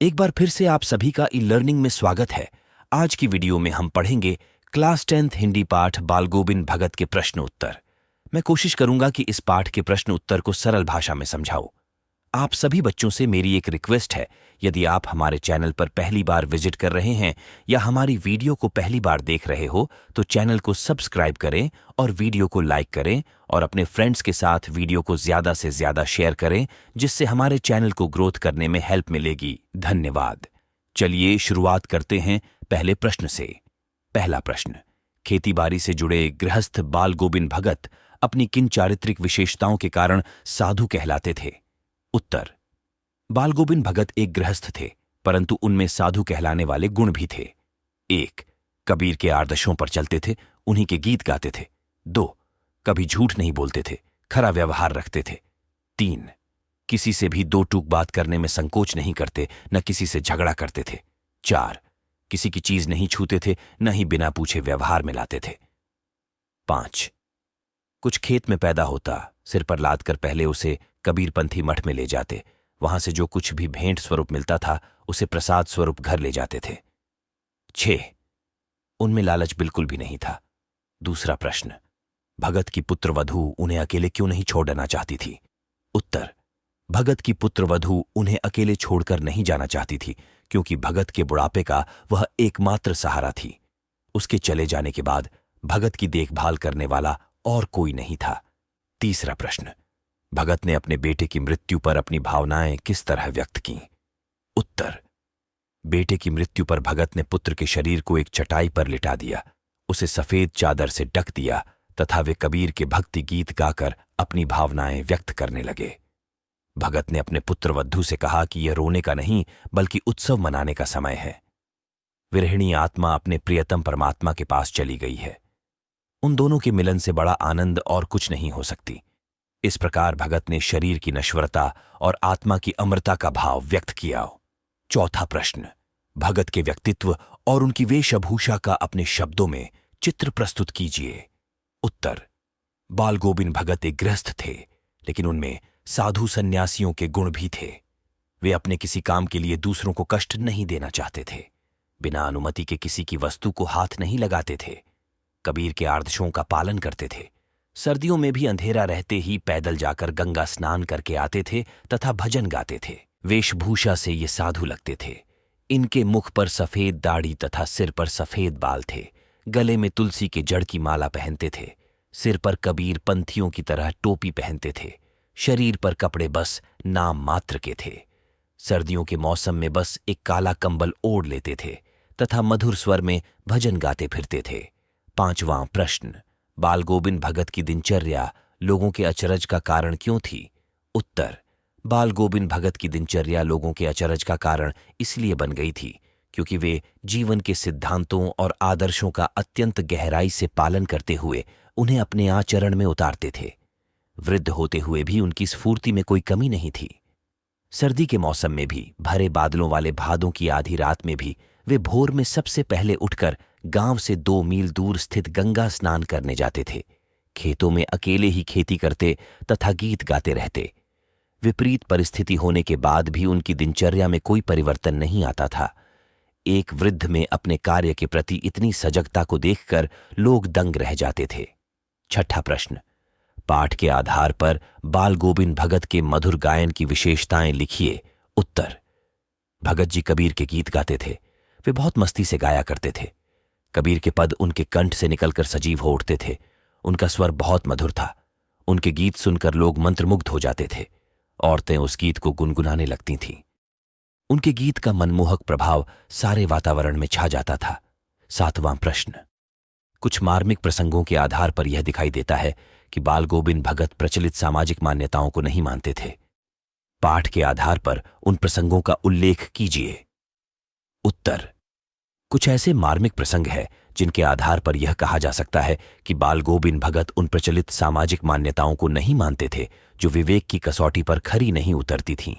एक बार फिर से आप सभी का ई लर्निंग में स्वागत है। आज की वीडियो में हम पढ़ेंगे क्लास 10th हिंदी पाठ बाल गोविंद भगत के प्रश्न उत्तर। मैं कोशिश करूंगा कि इस पाठ के प्रश्न उत्तर को सरल भाषा में समझाऊं। आप सभी बच्चों से मेरी एक रिक्वेस्ट है, यदि आप हमारे चैनल पर पहली बार विजिट कर रहे हैं या हमारी वीडियो को पहली बार देख रहे हो तो चैनल को सब्सक्राइब करें और वीडियो को लाइक करें और अपने फ्रेंड्स के साथ वीडियो को ज्यादा से ज्यादा शेयर करें, जिससे हमारे चैनल को ग्रोथ करने में हेल्प मिलेगी। धन्यवाद। चलिए शुरुआत करते हैं पहले प्रश्न से। पहला प्रश्न, खेतीबाड़ी से जुड़े गृहस्थ बाल गोविंद भगत अपनी किन चारित्रिक विशेषताओं के कारण साधु कहलाते थे? उत्तर, बाल गोविंद भगत एक गृहस्थ थे, परंतु उनमें साधु कहलाने वाले गुण भी थे। 1. कबीर के आदर्शों पर चलते थे, उन्हीं के गीत गाते थे। 2. कभी झूठ नहीं बोलते थे, खरा व्यवहार रखते थे। 3. किसी से भी दो टूक बात करने में संकोच नहीं करते, न किसी से झगड़ा करते थे। 4. किसी की चीज नहीं छूते थे, न ही बिना पूछे व्यवहार में लाते थे। 5. कुछ खेत में पैदा होता, सिर पर लाद कर पहले उसे कबीरपंथी मठ में ले जाते, वहां से जो कुछ भी भेंट स्वरूप मिलता था उसे प्रसाद स्वरूप घर ले जाते थे। 6. उनमें लालच बिल्कुल भी नहीं था। दूसरा प्रश्न, भगत की पुत्रवधू उन्हें अकेले क्यों नहीं छोड़ना चाहती थी? उत्तर, भगत की पुत्रवधू उन्हें अकेले छोड़कर नहीं जाना चाहती थी, क्योंकि भगत के बुढ़ापे का वह एकमात्र सहारा थी। उसके चले जाने के बाद भगत की देखभाल करने वाला और कोई नहीं था। तीसरा प्रश्न, भगत ने अपने बेटे की मृत्यु पर अपनी भावनाएं किस तरह व्यक्त की? उत्तर, बेटे की मृत्यु पर भगत ने पुत्र के शरीर को एक चटाई पर लिटा दिया, उसे सफेद चादर से ढक दिया तथा वे कबीर के भक्ति गीत गाकर अपनी भावनाएं व्यक्त करने लगे। भगत ने अपने पुत्रवधू से कहा कि यह रोने का नहीं बल्कि उत्सव मनाने का समय है। विरहिणी आत्मा अपने प्रियतम परमात्मा के पास चली गई है। उन दोनों के मिलन से बड़ा आनंद और कुछ नहीं हो सकती। इस प्रकार भगत ने शरीर की नश्वरता और आत्मा की अमरता का भाव व्यक्त किया। चौथा प्रश्न, भगत के व्यक्तित्व और उनकी वेशभूषा का अपने शब्दों में चित्र प्रस्तुत कीजिए। उत्तर, बाल गोविंद भगत एक गृहस्थ थे, लेकिन उनमें साधु सन्यासियों के गुण भी थे। वे अपने किसी काम के लिए दूसरों को कष्ट नहीं देना चाहते थे, बिना अनुमति के किसी की वस्तु को हाथ नहीं लगाते थे, कबीर के आदर्शों का पालन करते थे। सर्दियों में भी अंधेरा रहते ही पैदल जाकर गंगा स्नान करके आते थे तथा भजन गाते थे। वेशभूषा से ये साधु लगते थे। इनके मुख पर सफेद दाढ़ी तथा सिर पर सफेद बाल थे। गले में तुलसी के जड़ की माला पहनते थे। सिर पर कबीर पंथियों की तरह टोपी पहनते थे। शरीर पर कपड़े बस नाम मात्र के थे। सर्दियों के मौसम में बस एक काला कंबल ओढ़ लेते थे तथा मधुर स्वर में भजन गाते फिरते थे। पांचवां प्रश्न, बाल गोविंद भगत की दिनचर्या लोगों के अचरज का कारण क्यों थी? उत्तर, बाल गोविंद भगत की दिनचर्या लोगों के अचरज का कारण इसलिए बन गई थी क्योंकि वे जीवन के सिद्धांतों और आदर्शों का अत्यंत गहराई से पालन करते हुए उन्हें अपने आचरण में उतारते थे। वृद्ध होते हुए भी उनकी स्फूर्ति में कोई कमी नहीं थी। सर्दी के मौसम में भी, भरे बादलों वाले भादों की आधी रात में भी वे भोर में सबसे पहले उठकर गांव से 2 मील दूर स्थित गंगा स्नान करने जाते थे। खेतों में अकेले ही खेती करते तथा गीत गाते रहते। विपरीत परिस्थिति होने के बाद भी उनकी दिनचर्या में कोई परिवर्तन नहीं आता था। एक वृद्ध में अपने कार्य के प्रति इतनी सजगता को देखकर लोग दंग रह जाते थे। छठा प्रश्न, पाठ के आधार पर बाल गोविंद भगत के मधुर गायन की विशेषताएं लिखिए। उत्तर, भगत जी कबीर के गीत गाते थे। वे बहुत मस्ती से गाया करते थे। कबीर के पद उनके कंठ से निकलकर सजीव हो उठते थे। उनका स्वर बहुत मधुर था। उनके गीत सुनकर लोग मंत्रमुग्ध हो जाते थे। औरतें उस गीत को गुनगुनाने लगती थीं। उनके गीत का मनमोहक प्रभाव सारे वातावरण में छा जाता था। सातवां प्रश्न, कुछ मार्मिक प्रसंगों के आधार पर यह दिखाई देता है कि बाल गोविंद भगत प्रचलित सामाजिक मान्यताओं को नहीं मानते थे। पाठ के आधार पर उन प्रसंगों का उल्लेख कीजिए। उत्तर, कुछ ऐसे मार्मिक प्रसंग हैं जिनके आधार पर यह कहा जा सकता है कि बाल गोविंद भगत उन प्रचलित सामाजिक मान्यताओं को नहीं मानते थे जो विवेक की कसौटी पर खरी नहीं उतरती थीं।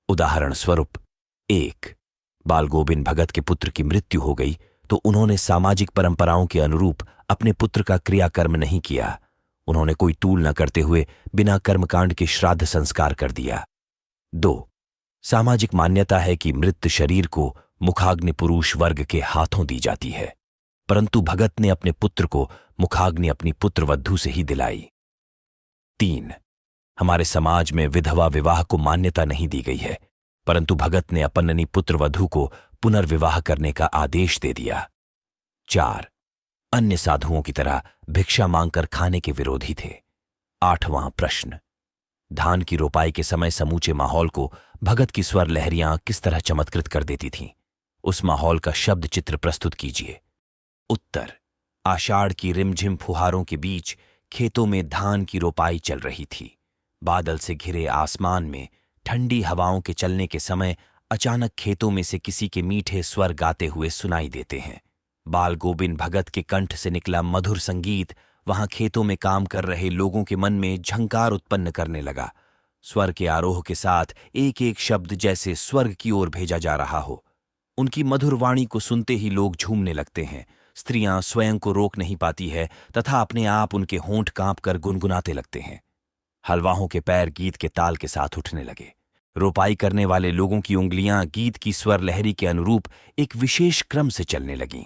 उदाहरण स्वरूप, 1. बाल गोविंद भगत के पुत्र की मृत्यु हो गई तो उन्होंने सामाजिक परंपराओं के अनुरूप अपने पुत्र का क्रियाकर्म नहीं किया। उन्होंने कोई तूल न करते हुए बिना कर्मकांड के श्राद्ध संस्कार कर दिया। 2. सामाजिक मान्यता है कि मृत शरीर को मुखाग्नि पुरुष वर्ग के हाथों दी जाती है, परंतु भगत ने अपने पुत्र को मुखाग्नि अपनी पुत्रवधू से ही दिलाई। 3. हमारे समाज में विधवा विवाह को मान्यता नहीं दी गई है, परंतु भगत ने अपनी पुत्रवधू को पुनर्विवाह करने का आदेश दे दिया। 4. अन्य साधुओं की तरह भिक्षा मांगकर खाने के विरोधी थे। 8वां प्रश्न, धान की रोपाई के समय समूचे माहौल को भगत की स्वर लहरियां किस तरह चमत्कृत कर देती थीं? उस माहौल का शब्द चित्र प्रस्तुत कीजिए। उत्तर, आषाढ़ की रिमझिम फुहारों के बीच खेतों में धान की रोपाई चल रही थी। बादल से घिरे आसमान में ठंडी हवाओं के चलने के समय अचानक खेतों में से किसी के मीठे स्वर गाते हुए सुनाई देते हैं। बाल गोविंद भगत के कंठ से निकला मधुर संगीत वहां खेतों में काम कर रहे लोगों के मन में झंकार उत्पन्न करने लगा। स्वर के आरोह के साथ एक एक शब्द जैसे स्वर्ग की ओर भेजा जा रहा हो। उनकी मधुर वाणी को सुनते ही लोग झूमने लगते हैं। स्त्रियां स्वयं को रोक नहीं पाती है तथा अपने आप उनके होंठ कांप कर गुनगुनाते लगते हैं। हलवाहों के पैर गीत के ताल के साथ उठने लगे। रोपाई करने वाले लोगों की उंगलियां गीत की स्वर लहरी के अनुरूप एक विशेष क्रम से चलने लगीं।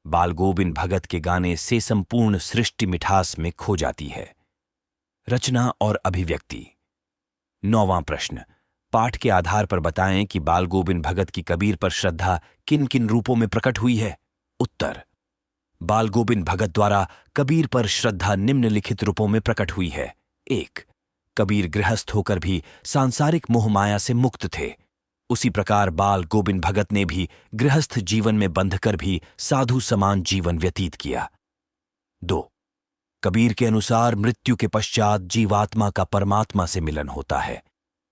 बाल गोविंद भगत के गाने से संपूर्ण सृष्टि मिठास में खो जाती है। रचना और अभिव्यक्ति। 9वां प्रश्न, पाठ के आधार पर बताएं कि बाल गोविंद भगत की कबीर पर श्रद्धा किन किन रूपों में प्रकट हुई है। उत्तर, बाल गोविंद भगत द्वारा कबीर पर श्रद्धा निम्नलिखित रूपों में प्रकट हुई है। 1. कबीर गृहस्थ होकर भी सांसारिक मोहमाया से मुक्त थे। उसी प्रकार बाल गोविंद भगत ने भी गृहस्थ जीवन में बंधकर भी साधु समान जीवन व्यतीत किया। 2. कबीर के अनुसार मृत्यु के पश्चात जीवात्मा का परमात्मा से मिलन होता है।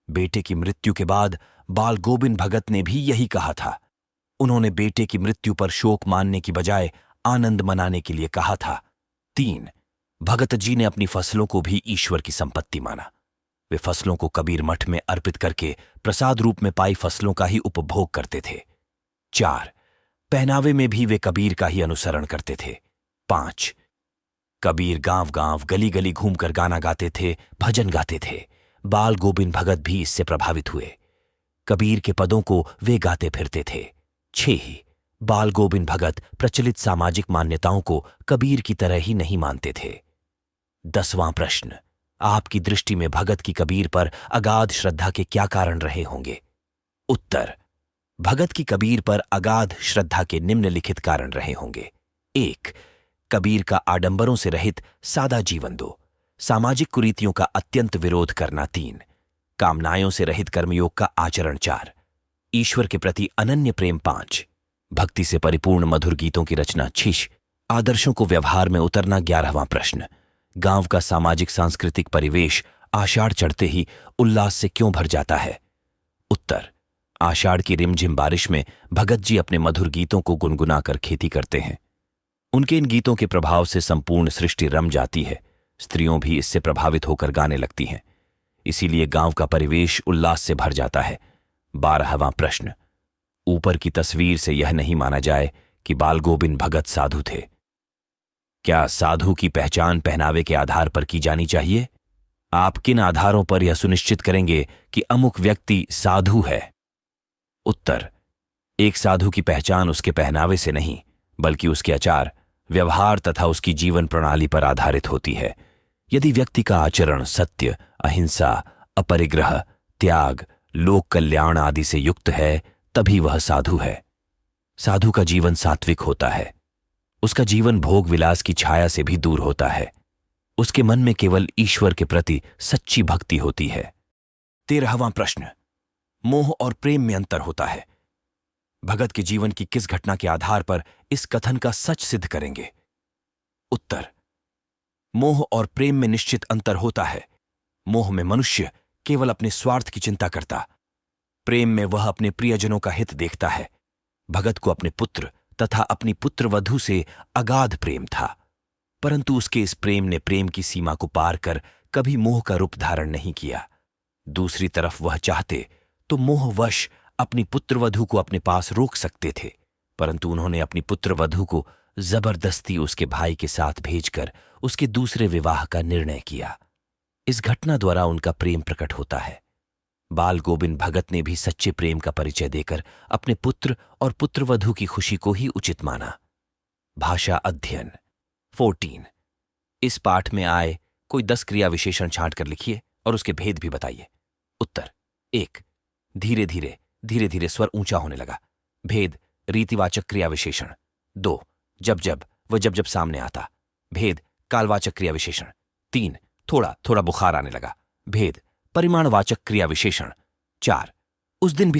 बेटे की मृत्यु के बाद बाल गोविंद भगत ने भी यही कहा था। उन्होंने बेटे की मृत्यु पर शोक मानने की बजाय आनंद मनाने के लिए कहा था। 3. भगत जी ने अपनी फसलों को भी ईश्वर की संपत्ति माना। वे फसलों को कबीर मठ में अर्पित करके प्रसाद रूप में पाई फसलों का ही उपभोग करते थे। 4. पहनावे में भी वे कबीर का ही अनुसरण करते थे। 5. कबीर गांव गांव गली गली घूमकर गाना गाते थे, भजन गाते थे। बाल गोविंद भगत भी इससे प्रभावित हुए। कबीर के पदों को वे गाते फिरते थे। 6. बाल गोविंद भगत प्रचलित सामाजिक मान्यताओं को कबीर की तरह ही नहीं मानते थे। 10वां प्रश्न, आपकी दृष्टि में भगत की कबीर पर अगाध श्रद्धा के क्या कारण रहे होंगे। उत्तर, भगत की कबीर पर अगाध श्रद्धा के निम्नलिखित कारण रहे होंगे। 1. कबीर का आडंबरों से रहित सादा जीवन। 2. सामाजिक कुरीतियों का अत्यंत विरोध करना। 3. कामनाओं से रहित कर्मयोग का आचरण। 4. ईश्वर के प्रति अनन्य प्रेम। 5. भक्ति से परिपूर्ण मधुर गीतों की रचना। 6. आदर्शों को व्यवहार में उतरना। 11वां प्रश्न, गांव का सामाजिक सांस्कृतिक परिवेश आषाढ़ चढ़ते ही उल्लास से क्यों भर जाता है। उत्तर, आषाढ़ की रिमझिम बारिश में भगत जी अपने मधुर गीतों को गुनगुनाकर खेती करते हैं। उनके इन गीतों के प्रभाव से संपूर्ण सृष्टि रम जाती है। स्त्रियों भी इससे प्रभावित होकर गाने लगती हैं। इसीलिए गांव का परिवेश उल्लास से भर जाता है। 12वां प्रश्न, ऊपर की तस्वीर से यह नहीं माना जाए कि बाल गोविंद भगत साधु थे। क्या साधु की पहचान पहनावे के आधार पर की जानी चाहिए? आप किन आधारों पर यह सुनिश्चित करेंगे कि अमुक व्यक्ति साधु है? उत्तर, एक साधु की पहचान उसके पहनावे से नहीं, बल्कि उसके आचार, व्यवहार तथा उसकी जीवन प्रणाली पर आधारित होती है। यदि व्यक्ति का आचरण सत्य, अहिंसा, अपरिग्रह, त्याग, लोक कल्याण आदि से युक्त है, तभी वह साधु है। साधु का जीवन सात्विक होता है। उसका जीवन भोग विलास की छाया से भी दूर होता है। उसके मन में केवल ईश्वर के प्रति सच्ची भक्ति होती है। 13वां प्रश्न, मोह और प्रेम में अंतर होता है। भगत के जीवन की किस घटना के आधार पर इस कथन का सच सिद्ध करेंगे? उत्तर, मोह और प्रेम में निश्चित अंतर होता है। मोह में मनुष्य केवल अपने स्वार्थ की चिंता करता, प्रेम में वह अपने प्रियजनों का हित देखता है। भगत को अपने पुत्र तथा अपनी पुत्रवधू से अगाध प्रेम था, परंतु उसके इस प्रेम ने प्रेम की सीमा को पार कर कभी मोह का रूप धारण नहीं किया। दूसरी तरफ वह चाहते तो मोहवश अपनी पुत्रवधू को अपने पास रोक सकते थे, परंतु उन्होंने अपनी पुत्रवधू को जबरदस्ती उसके भाई के साथ भेजकर उसके दूसरे विवाह का निर्णय किया। इस घटना द्वारा उनका प्रेम प्रकट होता है। बाल गोविंद भगत ने भी सच्चे प्रेम का परिचय देकर अपने पुत्र और पुत्रवधू की खुशी को ही उचित माना। भाषा अध्ययन 14। इस पाठ में आए कोई 10 क्रिया विशेषण छांट कर लिखिए और उसके भेद भी बताइए। उत्तर 1। धीरे धीरे धीरे धीरे स्वर ऊंचा होने लगा। भेद रीतिवाचक क्रिया विशेषण। 2। जब जब वह जब जब सामने आता। भेद कालवाचक क्रिया विशेषण। 3। थोड़ा थोड़ा बुखार आने लगा। भेद परिमाणवाचक क्रिया विशेषण। 4। उस दिन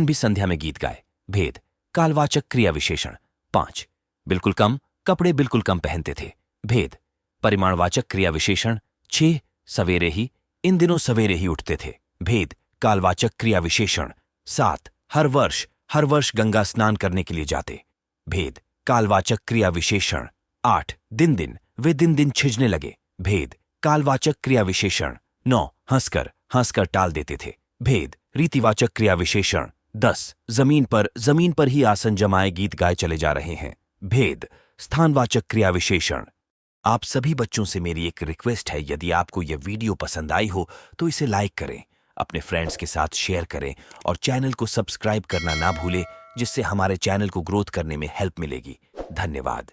भी संध्या में गीत गाए। भेद कालवाचक क्रिया विशेषण। 5। बिल्कुल कम कपड़े बिल्कुल कम पहनते थे। भेद परिमाणवाचक क्रिया विशेषण। 6। सवेरे ही इन दिनों सवेरे ही उठते थे। भेद कालवाचक क्रिया विशेषण। 7। हर वर्ष गंगा स्नान करने के लिए जाते। भेद कालवाचक क्रिया विशेषण। 8। दिन वे दिन छिजने लगे। भेद कालवाचक क्रिया विशेषण। 9। हंसकर टाल देते थे। भेद रीतिवाचक क्रिया विशेषण। 10। जमीन पर ही आसन जमाए गीत गाए चले जा रहे हैं। भेद स्थानवाचक क्रिया विशेषण। आप सभी बच्चों से मेरी एक रिक्वेस्ट है, यदि आपको यह वीडियो पसंद आई हो तो इसे लाइक करें, अपने फ्रेंड्स के साथ शेयर करें और चैनल को सब्सक्राइब करना ना भूलें, जिससे हमारे चैनल को ग्रोथ करने में हेल्प मिलेगी। धन्यवाद।